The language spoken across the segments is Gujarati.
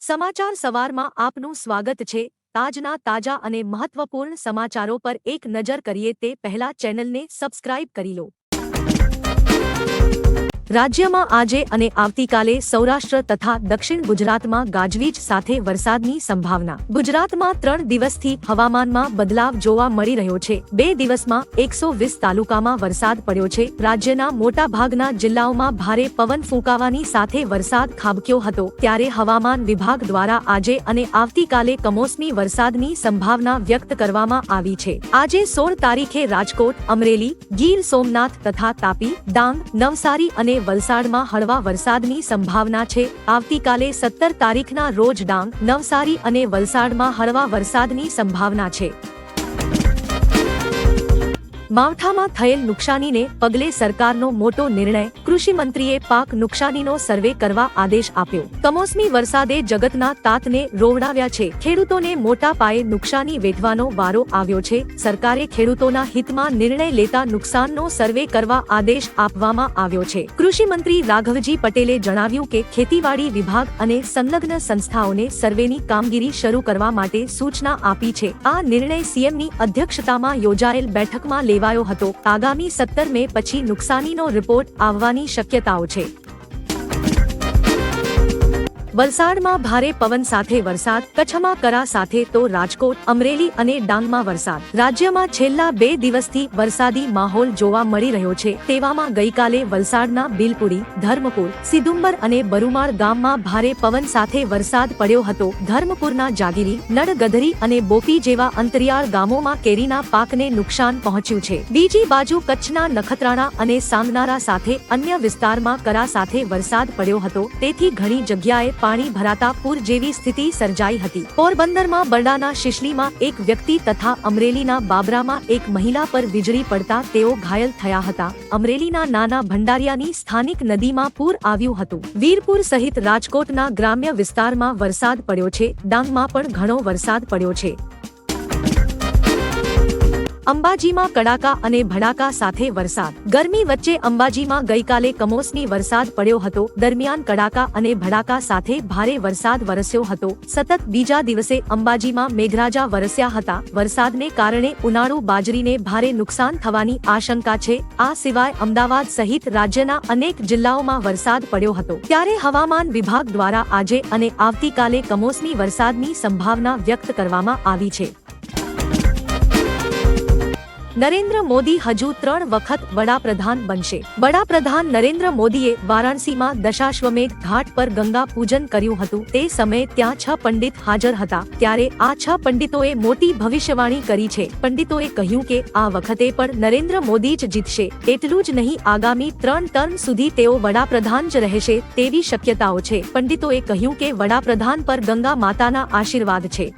સમાચાર સવારમાં આપનું સ્વાગત છે। તાજના તાજા અને મહત્વપૂર્ણ સમાચારો પર એક નજર કરીએ તે પહેલા ચેનલને સબસ્ક્રાઇબ કરી લો। રાજ્યમાં આજે અને આવતીકાલે સૌરાષ્ટ્ર તથા દક્ષિણ ગુજરાતમાં ગાજવીજ સાથે વરસાદની સંભાવના। ગુજરાતમાં 3 દિવસથી હવામાનમાં બદલાવ જોવા મળી રહ્યો છે। 2 દિવસમાં 120 તાલુકામાં વરસાદ પડ્યો છે। રાજ્યના મોટાભાગના જિલ્લાઓમાં ભારે પવન ફૂંકાવાની સાથે વરસાદ ખાબક્યો હતો। ત્યારે હવામાન વિભાગ દ્વારા આજે અને આવતીકાલે કમોસમી વરસાદની સંભાવના વ્યક્ત કરવામાં આવી છે। આજે 16 તારીખે રાજકોટ, અમરેલી, ગીર સોમનાથ તથા તાપી, ડાંગ, નવસારી અને વલસાડમાં હળવા વરસાદની સંભાવના છે। આવતીકાલે 17 તારીખના રોજ ડાંગ, નવસારી અને વલસાડમાં હળવા વરસાદની સંભાવના છે। માવઠામાં થયેલ નુકસાનીને પગલે સરકારનો મોટો નિર્ણય। કૃષિ મંત્રીએ પાક નુકસાનીનો સર્વે કરવા આદેશ આપ્યો। કમોસમી વરસાદે જગતના તાતને રોવડાવ્યા છે। ખેડૂતોને મોટા પાયે નુકસાની વેઠવાનો વારો આવ્યો છે। સરકારે ખેડૂતોના હિતમાં નિર્ણય લેતા નુકસાનનો સર્વે કરવા આદેશ આપવામાં આવ્યો છે। કૃષિ મંત્રી રાઘવજી પટેલે જણાવ્યું કે ખેતીવાડી વિભાગ અને સંલગ્ન સંસ્થાઓને સર્વેની કામગીરી શરૂ કરવા માટે સૂચના આપી છે। આ નિર્ણય સીએમની અધ્યક્ષતામાં યોજાયેલ બેઠકમાં લેવાયો હતો। આગામી 17 મે પછી નુકસાનીનો રિપોર્ટ આવવાની શક્યતાઓ છે। વલસાડમાં ભારે પવન સાથે વરસાદ, કચ્છમાં કરા સાથે તો રાજકોટ, અમરેલી અને ડાંગમાં વરસાદ। રાજ્યમાં છેલ્લા 2 દિવસથી વરસાદી માહોલ જોવા મળી રહ્યો છે। તેવામાં ગઈકાલે વલસાડના બિલપુરી, ધર્મપુર, સિદુંબર અને બરુમાળ ગામમાં ભારે પવન સાથે વરસાદ પડ્યો હતો। ધર્મપુરના જાગીરી, નડગધરી અને બોપી જેવા અંતરિયાળ ગામોમાં કેરીના પાકને નુકસાન પહોંચ્યું છે। બીજી બાજુ કચ્છના નખત્રાણા અને સાંગનારા સાથે અન્ય વિસ્તારમાં કરા સાથે વરસાદ પડ્યો હતો। તેથી ઘણી જગ્યાએ પાણી ભરાતા પૂર જેવી સ્થિતિ સર્જાઈ હતી। પોરબંદરમાં બરડાના શિશલીમાં એક વ્યક્તિ તથા અમરેલીના બાબરામાં એક મહિલા પર વીજળી પડતા તેઓ ઘાયલ થયા હતા। અમરેલીના નાના ભંડારિયાની સ્થાનિક નદીમાં પૂર આવ્યું હતું। વીરપુર સહિત રાજકોટના ગ્રામ્ય વિસ્તારમાં વરસાદ પડ્યો છે। ડાંગમાં પણ ઘણો વરસાદ પડ્યો છે। અંબાજીમાં કડાકા અને ભડાકા સાથે વરસાદ। ગરમી વચ્ચે અંબાજીમાં ગઈકાલે કમોસમી વરસાદ પડ્યો હતો। દરમિયાન કડાકા અને ભડાકા સાથે ભારે વરસાદ વરસ્યો હતો। સતત બીજા દિવસે અંબાજીમાં મેઘરાજા વરસ્યા હતા। વરસાદને કારણે ઉનાળુ બાજરીને ભારે નુકસાન થવાની આશંકા છે। આ સિવાય અમદાવાદ સહિત રાજ્યના અનેક જિલ્લાઓમાં વરસાદ પડ્યો હતો। ત્યારે હવામાન વિભાગ દ્વારા આજે અને આવતીકાલે કમોસમી વરસાદની સંભાવના વ્યક્ત કરવામાં આવી છે। નરેન્દ્ર મોદી હજુ 3 વખત વડાપ્રધાન બનશે। વડાપ્રધાન નરેન્દ્ર મોદીએ વારાણસીમાં દશાશ્વમેધ ઘાટ પર ગંગા પૂજન કર્યું હતું। તે સમયે ત્યાં 6 પંડિત હાજર હતા। ત્યારે આ 6 પંડિતોએ મોટી ભવિષ્યવાણી કરી છે। પંડિતોએ કહ્યું કે આ વખતે પણ નરેન્દ્ર મોદી જ જીતશે। એટલું જ નહીં, આગામી 3 ટર્મ સુધી તેઓ વડાપ્રધાન જ રહેશે તેવી શક્યતાઓ છે। પંડિતોએ કહ્યું કે વડાપ્રધાન પર ગંગા માતાના આશીર્વાદ છે।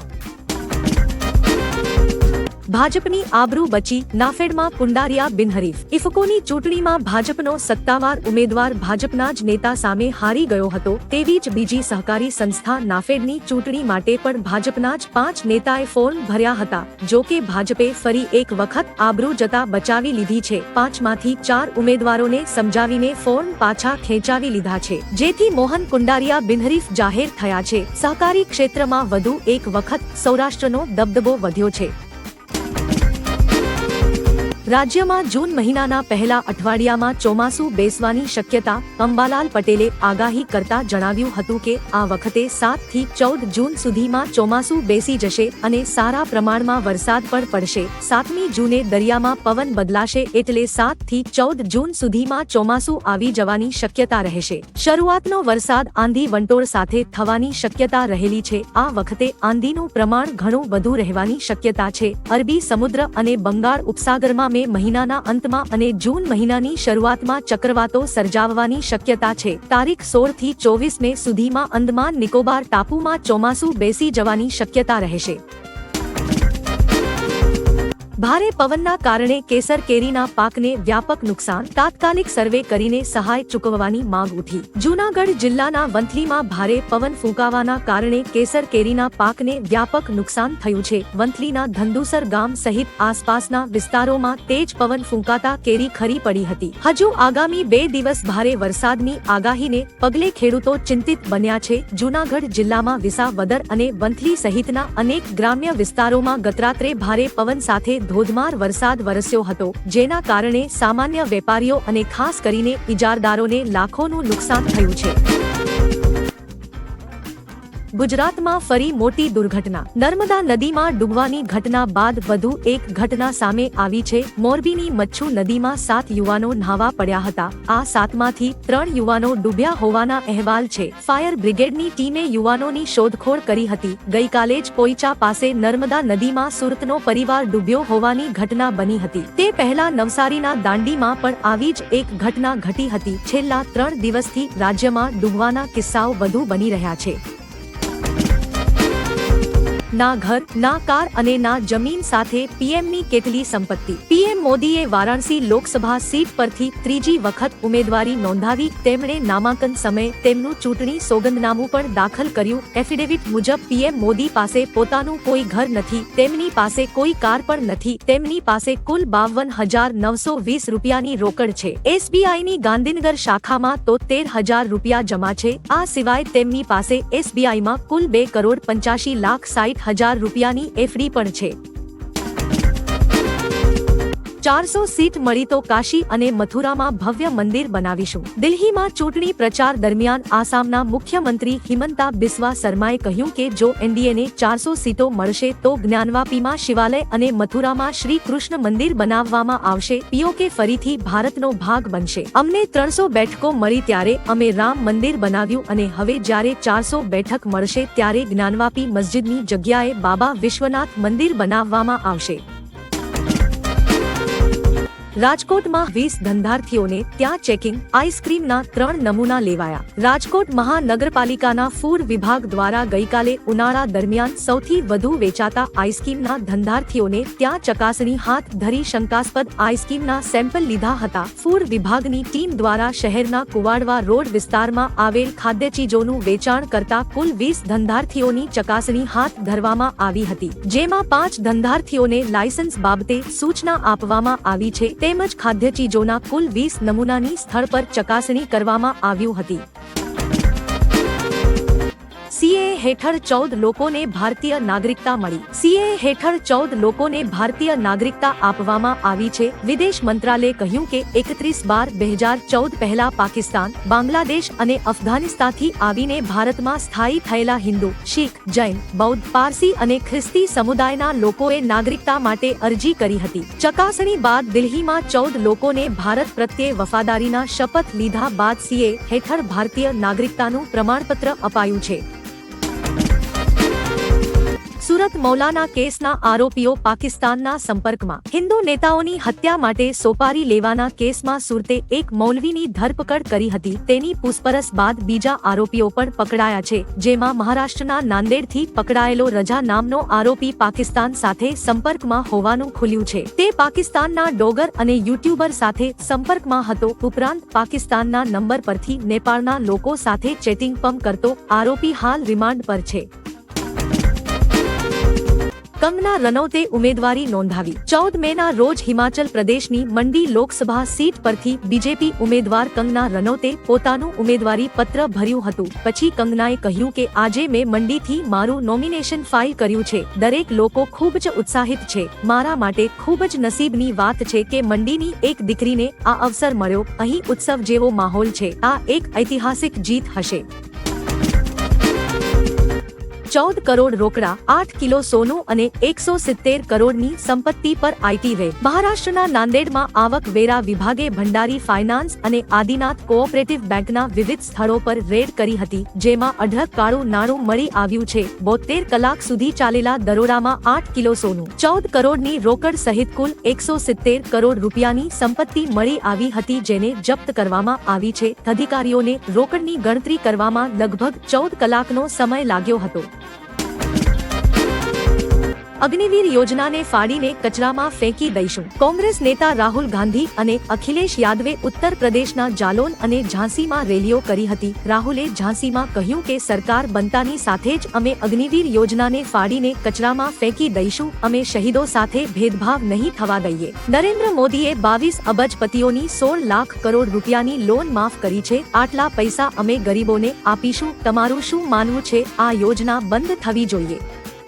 ભાજપની આબરૂ બચી, નાફેડમાં કુંડારિયા બિનહરીફ। ઇફકોની ચૂંટણીમાં ભાજપનો સત્તાવાર ઉમેદવાર ભાજપના જ નેતા સામે હારી ગયો હતો। તેવી જ બીજી સહકારી સંસ્થા નાફેડની ચૂંટણી માટે પણ ભાજપના જ 5 નેતાએ ફોર્મ ભર્યા હતા। જો કે ભાજપે ફરી એક વખત આબરૂ જતા બચાવી લીધી છે। 5માંથી 4 ઉમેદવારોને સમજાવીને ફોર્મ પાછા ખેંચાવી લીધા છે, જેથી મોહન કુંડારિયા બિનહરીફ જાહેર થયા છે। સહકારી ક્ષેત્રમાં વધુ એક વખત સૌરાષ્ટ્રનો દબદબો વધ્યો છે। રાજ્યમાં જૂન મહિનાના પહેલા અઠવાડિયામાં ચોમાસું બેસવાની શક્યતા। અંબાલાલ પટેલે આગાહી કરતા જણાવ્યું હતું કે આ વખતે 7 થી 14 જૂન સુધીમાં ચોમાસું બેસી જશે અને સારા પ્રમાણમાં વરસાદ પણ પડશે। 7મી જૂને દરિયામાં પવન બદલાશે એટલે 7 થી 14 જૂન સુધીમાં ચોમાસું આવી જવાની શક્યતા રહેશે। શરૂઆતનો વરસાદ આંધી વંટોળ સાથે થવાની શક્યતા રહેલી છે। આ વખતે આંધીનું પ્રમાણ ઘણું વધુ રહેવાની શક્યતા છે। અરબી સમુદ્ર અને બંગાળ ઉપસાગરમાં મે મહિનાના અંતમાં અને જૂન મહિનાની શરૂઆતમાં ચક્રવાતો સર્જાવવાની શક્યતા છે। તારીખ 16 થી 24 મે સુધીમાં અંદમાન નિકોબાર ટાપુમાં ચોમાસું બેસી જવાની શક્યતા રહેશે। ભારે પવનના કારણે કેસર કેરીના પાકને વ્યાપક નુકસાન, તાત્કાલિક સર્વે કરીને સહાય ચૂકવવાની માંગ ઉઠી. જૂનાગઢ જિલ્લાના વંથલીમાં ભારે પવન ફૂંકાવાના કારણે કેસર કેરીના પાકને વ્યાપક નુકસાન થયું છે. વંથલીના ધંધુસર ગામ સહિત આસપાસના વિસ્તારોમાં તેજ પવન ફૂંકાતા કેરી ખરી પડી હતી. હજુ આગામી 2 દિવસ ભારે વરસાદની આગાહીને પગલે ખેડૂતો ચિંતિત બન્યા છે. જૂનાગઢ જિલ્લામાં વિસાવદર અને વંથલી સહિતના અનેક ગ્રામ્ય વિસ્તારોમાં ગતરાત્રે ભારે પવન સાથે ધોધમાર વરસાદ વરસ્યો હતો, જેના કારણે સામાન્ય વેપારીઓ અને ખાસ કરીને ઇજારદારોને લાખોનું નુકસાન થયું છે. ગુજરાતમાં ફરી મોટી દુર્ઘટના. નર્મદા નદીમાં ડૂબવાની ઘટના બાદ વધુ એક ઘટના સામે આવી છે. મોરબીની મચ્છુ નદીમાં 7 યુવાનો ન્હાવા પડ્યા હતા. આ 7માંથી 3 યુવાનો ડૂબ્યા હોવાના અહેવાલ છે. ફાયર બ્રિગેડની ટીમે યુવાનોની શોધખોળ કરી હતી. ગઈકાલે જ પોઈચા પાસે નર્મદા નદીમાં સુરતનો પરિવાર ડૂબ્યો હોવાની ઘટના બની હતી. તે પહેલા નવસારીના દાંડીમાં પણ આવી જ એક ઘટના ઘટી હતી. છેલ્લા 3 દિવસથી રાજ્યમાં ડૂબવાના કિસ્સાઓ વધુ બની રહ્યા છે. ના ઘર, ના કાર અને ના જમીન સાથે પીએમની કેટલી સંપત્તિ. પીએમ મોદીએ વારાણસી લોકસભા સીટ પરથી 3જી વખત ઉમેદવારી નોંધાવી. તેમણે નામાંકન સમયે તેમનું ચૂંટણી સોગંદનામું પણ દાખલ કર્યું. એફિડેવિટ મુજબ પીએમ મોદી પાસે પોતાનું કોઈ ઘર નથી, તેમની પાસે કોઈ કાર પણ નથી. તેમની પાસે કુલ 52,920 રૂપિયાની રોકડ છે. એસબીઆઈની ગાંધીનગર શાખામાં તો 13,000 રૂપિયા જમા છે. આ સિવાય તેમની પાસે એસબીઆઈમાં કુલ 2,85,60,000 રૂપિયાની એફડી પણ છે. 400 સીટ મળી તો કાશી અને મથુરામાં ભવ્ય મંદિર બનાવીશું. દિલ્હીમાં ચૂંટણી પ્રચાર દરમિયાન આસામના મુખ્યમંત્રી હિમંતા બિસ્વા શર્માએ કહ્યું કે જો એનડીએને 400 સીટો મળશે તો જ્ઞાનવાપીમાં શિવાલય અને મથુરામાં શ્રી કૃષ્ણ મંદિર બનાવવામાં આવશે. પીઓકે ફરીથી ભારતનો ભાગ બનશે. અમને 300 બેઠકો મળી ત્યારે અમે રામ મંદિર બનાવ્યું અને હવે જ્યારે 400 બેઠક મળશે ત્યારે જ્ઞાનવાપી મસ્જિદની જગ્યાએ બાબા વિશ્વનાથ મંદિર બનાવવામાં આવશે. રાજકોટમાં 20 ધંધાર્થીઓને ત્યાં ચેકિંગ. આઈસ્ક્રીમના 3 નમૂના લેવાયા. રાજકોટ મહાનગરપાલિકાના ફૂડ વિભાગ દ્વારા ગઈકાલે ઉનાળા દરમિયાન સૌથી વધુ વેચાતા આઈસ્ક્રીમના ધંધાર્થીઓને ત્યાં ચકાસણી હાથ ધરી શંકાસ્પદ આઈસ્ક્રીમના સેમ્પલ લીધા હતા. ફૂડ વિભાગની ટીમ દ્વારા શહેરના કુવાડવા રોડ વિસ્તારમાં આવેલ ખાદ્યચીજોનું વેચાણ કરતા કુલ 20 ધંધાર્થીઓની ચકાસણી હાથ ધરવામાં આવી હતી, જેમાં 5 ધંધાર્થીઓને લાયસન્સ બાબતે સૂચના આપવામાં આવી છે. તેમજ ખાદ્યચીજોના કુલ 20 નમૂનાની સ્થળ પર ચકાસણી કરવામાં આવી હતી. સીએએ હેઠળ 14 લોકોને ભારતીય નાગરિકતા મળી. સીએએ હેઠળ 14 લોકોને ભારતીય નાગરિકતા આપવામાં આવી છે. વિદેશ મંત્રાલયે કહ્યું કે 31/12/2014 પહેલા પાકિસ્તાન, બાંગ્લાદેશ અને અફઘાનિસ્તાનથી આવીને ભારતમાં સ્થાયી થયેલા હિન્દુ, શીખ, જૈન, બૌદ્ધ, પારસી અને ખ્રિસ્તી સમુદાયના લોકોએ નાગરિકતા માટે અરજી કરી હતી. ચકાસણી બાદ દિલ્હીમાં 14 લોકોને ભારત પ્રત્યે વફાદારીના શપથ લીધા બાદ સીએએ હેઠળ ભારતીય નાગરિકતાનું પ્રમાણપત્ર અપાયું છે. સુરત મૌલાના કેસના આરોપીઓ પાકિસ્તાનના સંપર્કમાં. હિન્દુ નેતાઓની હત્યા માટે સોપારી લેવાના કેસમાં સુરતે એક મૌલવીની ધરપકડ કરી હતી. તેની પૂછપરછ બાદ બીજા આરોપીઓ પણ પકડાયા છે, જેમાં મહારાષ્ટ્રના નાંદેડથી પકડાયેલો રજા નામનો આરોપી પાકિસ્તાન સાથે સંપર્કમાં હોવાનું ખુલ્યું છે. તે પાકિસ્તાનના ડોગર અને યુટ્યુબર સાથે સંપર્કમાં હતો. ઉપરાંત પાકિસ્તાનના નંબર પરથી નેપાળના લોકો સાથે ચેટિંગ પણ કરતો આરોપી હાલ રિમાન્ડ પર છે. કંગના રનૌતે ઉમેદવારી નોંધાવી. 14 મેના રોજ હિમાચલ પ્રદેશની મંડી લોકસભા સીટ પરથી બીજેપી ઉમેદવાર કંગના રનૌતે પોતાનું ઉમેદવારી પત્ર ભર્યું હતું. પછી કંગનાએ કહ્યું કે આજે મેં મંડીથી મારું નોમિનેશન ફાઇલ કર્યું છે. દરેક લોકો ખૂબ જ ઉત્સાહિત છે. મારા માટે ખૂબ જ નસીબની વાત છે કે મંડીની એક દીકરીને આ અવસર મળ્યો. અહીં ઉત્સવ જેવો માહોલ છે. આ એક ઐતિહાસિક જીત હશે. 14 કરોડ રોકડા, 8 કિલો સોનું અને 170 કરોડની સંપત્તિ પર આઈટી રેડ. મહારાષ્ટ્રના નાંદેડમાં આવક વેરા વિભાગે ભંડારી ફાઇનાન્સ અને આદિનાથ કોઓપરેટિવ બેંકના વિવિધ સ્થળો પર રેડ કરી હતી, જેમાં અઢળક કાળું નાણું મળી આવ્યું છે. 72 કલાક સુધી ચાલેલા દરોડામાં 8 કિલો સોનું, 14 કરોડની રોકડ સહિત કુલ 170 કરોડ રૂપિયાની સંપત્તિ મળી આવી હતી, જેને જપ્ત કરવામાં આવી છે. અધિકારીઓને રોકડની ગણતરી કરવામાં લગભગ 14 કલાકનો સમય લાગ્યો હતો. અગ્નિવીર યોજનાને ફાડીને કચરામાં ફેંકી દઈશું. કોંગ્રેસ નેતા રાહુલ ગાંધી અને અખિલેશ યાદવે ઉત્તર પ્રદેશના જાલોન અને ઝાંસીમાં રેલીઓ કરી હતી. રાહુલે ઝાંસીમાં કહ્યું કે સરકાર બનતાની સાથે જ અમે અગ્નિવીર યોજનાને ફાડીને કચરામાં ફેંકી દઈશું. અમે શહીદો સાથે ભેદભાવ નહીં થવા દઈએ. નરેન્દ્ર મોદીએ 22 અબજપતિઓની 16 લાખ કરોડ રૂપિયાની લોન માફ કરી છે. આટલા પૈસા અમે ગરીબોને આપીશું. તમારું શું માનવું છે? આ યોજના બંધ થવી જોઈએ.